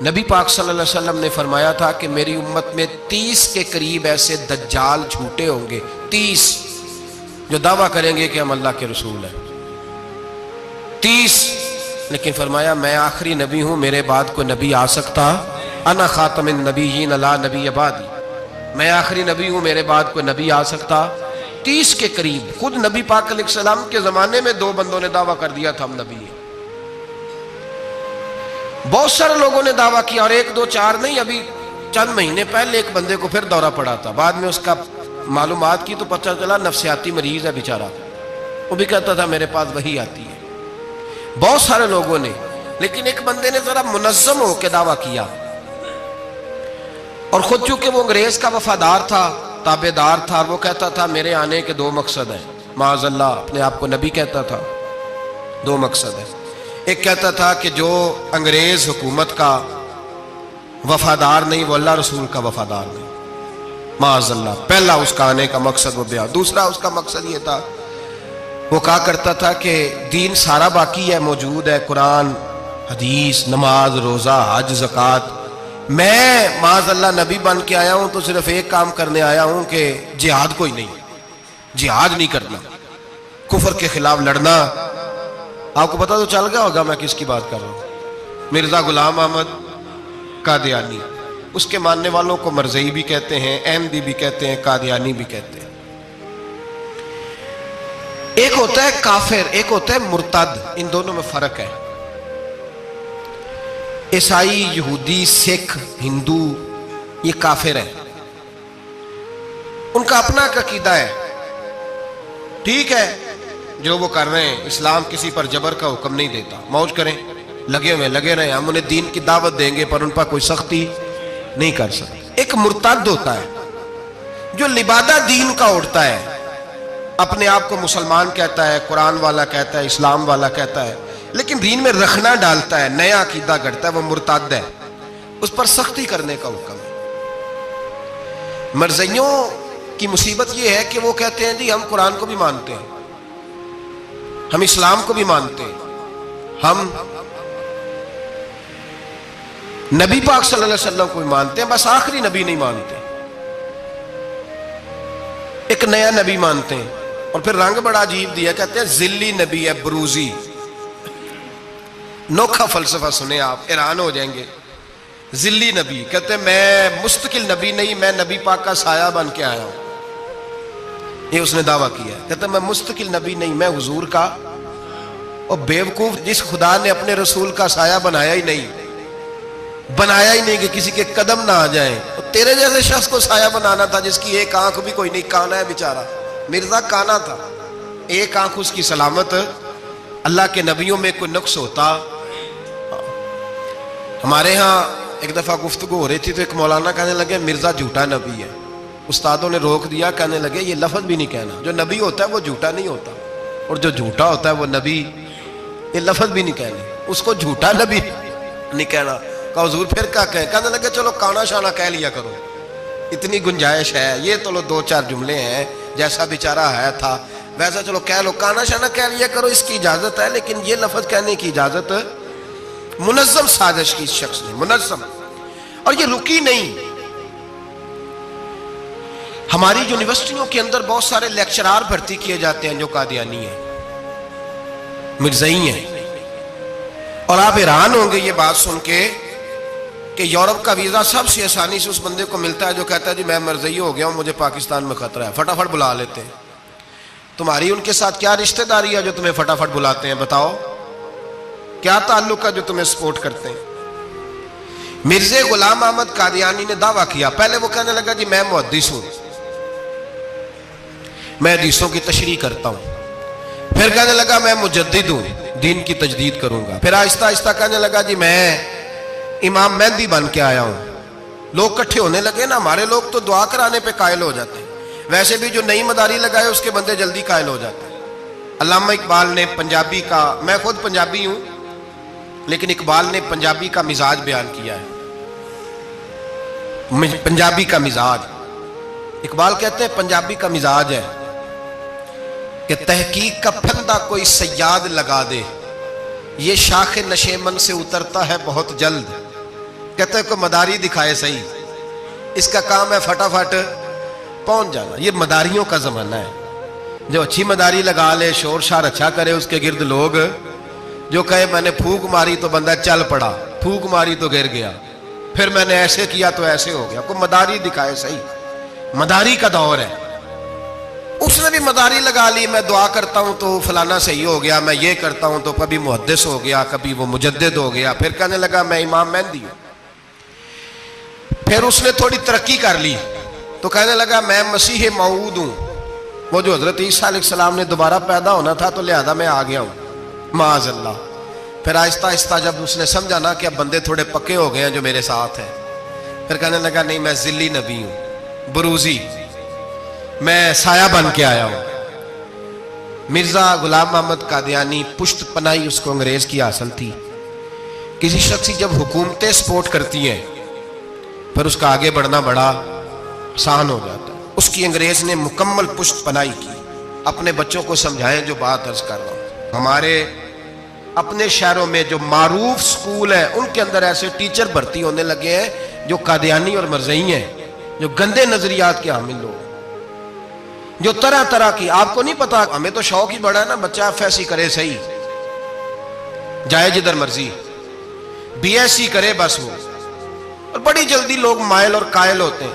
نبی پاک صلی اللہ علیہ وسلم نے فرمایا تھا کہ میری امت میں 30 کے قریب ایسے دجال جھوٹے ہوں گے، 30 جو دعویٰ کریں گے کہ ہم اللہ کے رسول ہیں، 30۔ لیکن فرمایا میں آخری نبی ہوں، میرے بعد کوئی نبی آ سکتا، انا خاتم النبیین لا نبی بعدی، میں آخری نبی ہوں، میرے بعد کوئی نبی آ سکتا۔ 30 کے قریب۔ خود نبی پاک علیہ السلام کے زمانے میں 2 بندوں نے دعویٰ کر دیا تھا ہم نبی ہیں۔ بہت سارے لوگوں نے دعویٰ کیا، اور 1 2 4 نہیں، ابھی چند مہینے پہلے ایک بندے کو پھر دورہ پڑا تھا، بعد میں اس کا معلومات کی تو پتہ چلا نفسیاتی مریض ہے بیچارہ، وہ بھی کہتا تھا میرے پاس وحی آتی ہے۔ بہت سارے لوگوں نے، لیکن ایک بندے نے ذرا منظم ہو کے دعویٰ کیا، اور خود چونکہ وہ انگریز کا وفادار تھا، تابع دار تھا، اور وہ کہتا تھا میرے آنے کے 2 مقصد ہیں، معاذ اللہ اپنے آپ کو نبی کہتا تھا، 2 مقصد ہیں۔ ایک کہتا تھا کہ جو انگریز حکومت کا وفادار نہیں وہ اللہ رسول کا وفادار نہیں، معاذ اللہ، پہلا اس کا آنے کا مقصد وہ بیان۔ دوسرا اس کا مقصد یہ تھا، وہ کہا کرتا تھا کہ دین سارا باقی ہے، موجود ہے، قرآن، حدیث، نماز، روزہ، حج، زکوٰۃ، میں معاذ اللہ نبی بن کے آیا ہوں تو صرف ایک کام کرنے آیا ہوں کہ جہاد کوئی نہیں، جہاد نہیں کرنا، کفر کے خلاف لڑنا۔ آپ کو پتہ تو چل گیا ہوگا میں کس کی بات کر رہا ہوں، مرزا غلام احمد قادیانی۔ اس کے ماننے والوں کو مرزئی بھی کہتے ہیں، احمدی بھی کہتے ہیں، قادیانی بھی کہتے ہیں۔ ایک ہوتا ہے کافر، ایک ہوتا ہے مرتد، ان دونوں میں فرق ہے۔ عیسائی، یہودی، سکھ، ہندو یہ کافر ہیں، ان کا اپنا عقیدہ ہے، ٹھیک ہے جو وہ کر رہے ہیں، اسلام کسی پر جبر کا حکم نہیں دیتا، موج کریں، لگے رہے، ہم انہیں دین کی دعوت دیں گے پر ان پر کوئی سختی نہیں کر سکتے۔ ایک مرتد ہوتا ہے جو لبادہ دین کا اڑتا ہے، اپنے آپ کو مسلمان کہتا ہے، قرآن والا کہتا ہے، اسلام والا کہتا ہے، لیکن دین میں رکھنا ڈالتا ہے، نیا عقیدہ کرتا ہے، وہ مرتد ہے، اس پر سختی کرنے کا حکم ہے۔ مرزائیوں کی مصیبت یہ ہے کہ وہ کہتے ہیں جی ہم قرآن کو بھی مانتے ہیں، ہم اسلام کو بھی مانتے ہیں، ہم نبی پاک صلی اللہ علیہ وسلم کو بھی مانتے ہیں، بس آخری نبی نہیں مانتے، ایک نیا نبی مانتے ہیں، اور پھر رنگ بڑا عجیب دیا، کہتے ہیں ذلی نبی ہے، بروزی۔ نوکھا فلسفہ سنیں آپ حیران ہو جائیں گے۔ ذلی نبی کہتے ہیں میں مستقل نبی نہیں، میں نبی پاک کا سایہ بن کے آیا ہوں، یہ اس نے دعویٰ کیا ہے، کہتے ہیں میں مستقل نبی نہیں، میں حضور کا۔ اور بیوقوف، جس خدا نے اپنے رسول کا سایہ بنایا ہی نہیں کہ کسی کے قدم نہ آ جائیں، اور تیرے جیسے شخص کو سایہ بنانا تھا جس کی ایک آنکھ بھی کوئی نہیں، کانا ہے بیچارہ، مرزا کانا تھا، ایک آنکھ اس کی سلامت۔ اللہ کے نبیوں میں کوئی نقص ہوتا؟ ہمارے ہاں ایک دفعہ گفتگو ہو رہی تھی تو ایک مولانا کہنے لگے مرزا جھوٹا نبی ہے، استادوں نے روک دیا، کہنے لگے یہ لفظ بھی نہیں کہنا، جو نبی ہوتا ہے وہ جھوٹا نہیں ہوتا، اور جو جھوٹا ہوتا ہے وہ نبی، یہ لفظ بھی نہیں کہنے، اس کو جھوٹا نبی نہیں کہنا۔ کہا حضور پھر کیا کہیں؟ کہنے لگے چلو کانا شانہ کہہ لیا کرو، اتنی گنجائش ہے، یہ تو 2-4 جملے ہیں، جیسا بیچارہ ہے تھا ویسا چلو کہہ لو، کانا شانہ کہہ لیا کرو، اس کی اجازت ہے، لیکن یہ لفظ کہنے کی اجازت منظم سازش کی اس شخص نے، منظم، اور یہ رکی نہیں۔ ہماری یونیورسٹیوں کے اندر بہت سارے لیکچرار بھرتی کیے جاتے ہیں جو قادیانی ہیں، مرزائی ہیں، اور آپ حیران ہوں گے یہ بات سن کے کہ یورپ کا ویزا سب سے آسانی سے اس بندے کو ملتا ہے جو کہتا ہے جی میں مرزائی ہو گیا ہوں، مجھے پاکستان میں خطرہ ہے، فٹافٹ بلا لیتے ہیں۔ تمہاری ان کے ساتھ کیا رشتہ داری ہے جو تمہیں فٹافٹ بلاتے ہیں؟ بتاؤ کیا تعلق ہے جو تمہیں سپورٹ کرتے ہیں؟ مرزا غلام احمد قادیانی نے دعویٰ کیا، پہلے وہ کہنے لگا جی میں محدث ہوں، میں حدیثوں کی تشریح کرتا ہوں، پھر کہنے لگا میں مجدد ہوں، دین کی تجدید کروں گا، پھر آہستہ آہستہ کہنے لگا جی میں امام مہدی بن کے آیا ہوں۔ لوگ کٹھے ہونے لگے نا، ہمارے لوگ تو دعا کرانے پہ قائل ہو جاتے ہیں، ویسے بھی جو نئی مداری لگائے اس کے بندے جلدی قائل ہو جاتے ہیں۔ علامہ اقبال نے پنجابی کا، میں خود پنجابی ہوں لیکن اقبال نے پنجابی کا مزاج بیان کیا ہے، پنجابی کا مزاج، اقبال کہتے ہیں پنجابی کا مزاج ہے کہ تحقیق کا پھندہ کوئی سیاد لگا دے، یہ شاخ نشیمن سے اترتا ہے بہت جلد، کہتے ہیں کو مداری دکھائے صحیح، اس کا کام ہے فٹافٹ پہنچ جانا. یہ مداریوں کا زمانہ ہے. جو اچھی مداری لگا لے، شور شار اچھا کرے، اس کے گرد لوگ جو کہے میں نے پھونک ماری تو بندہ چل پڑا، پھونک ماری تو گر گیا، پھر میں نے ایسے کیا تو ایسے ہو گیا. کوئی مداری دکھائے صحیح. مداری کا دور ہے. اس نے بھی مداری لگا لی، میں دعا کرتا ہوں تو فلانا صحیح ہو گیا، میں یہ کرتا ہوں تو کبھی محدث ہو گیا، کبھی وہ مجدد ہو گیا، پھر کہنے لگا میں امام مہدی ہوں. پھر اس نے تھوڑی ترقی کر لی تو کہنے لگا میں مسیح موعود ہوں، وہ جو حضرت عیسیٰ علیہ السلام نے دوبارہ پیدا ہونا تھا تو لہذا میں آ گیا ہوں، معاذ اللہ. پھر آہستہ آہستہ جب اس نے سمجھا نا کہ اب بندے تھوڑے پکے ہو گئے ہیں جو میرے ساتھ ہیں، پھر کہنے لگا نہیں میں ذلی نبی ہوں، بروزی، میں سایہ بن کے آیا ہوں. مرزا غلام محمد قادیانی پشت پناہی اس کو انگریز کی حاصل تھی. کسی شخص جب حکومتیں سپورٹ کرتی ہیں پھر اس کا آگے بڑھنا بڑا آسان ہو جاتا ہے. اس کی انگریز نے مکمل پشت پناہی کی. اپنے بچوں کو سمجھائیں جو بات عرض کر رہا ہوں. ہمارے اپنے شہروں میں جو معروف سکول ہیں ان کے اندر ایسے ٹیچر بھرتی ہونے لگے ہیں جو قادیانی اور مرزئی ہیں، جو گندے نظریات کے حامل لوگ، جو طرح طرح کی. آپ کو نہیں پتا، ہمیں تو شوق ہی بڑا ہے نا، بچہ ایف ایس سی کرے صحیح، جائے جدھر مرضی، بی ایس سی کرے بس وہ. اور بڑی جلدی لوگ مائل اور قائل ہوتے ہیں.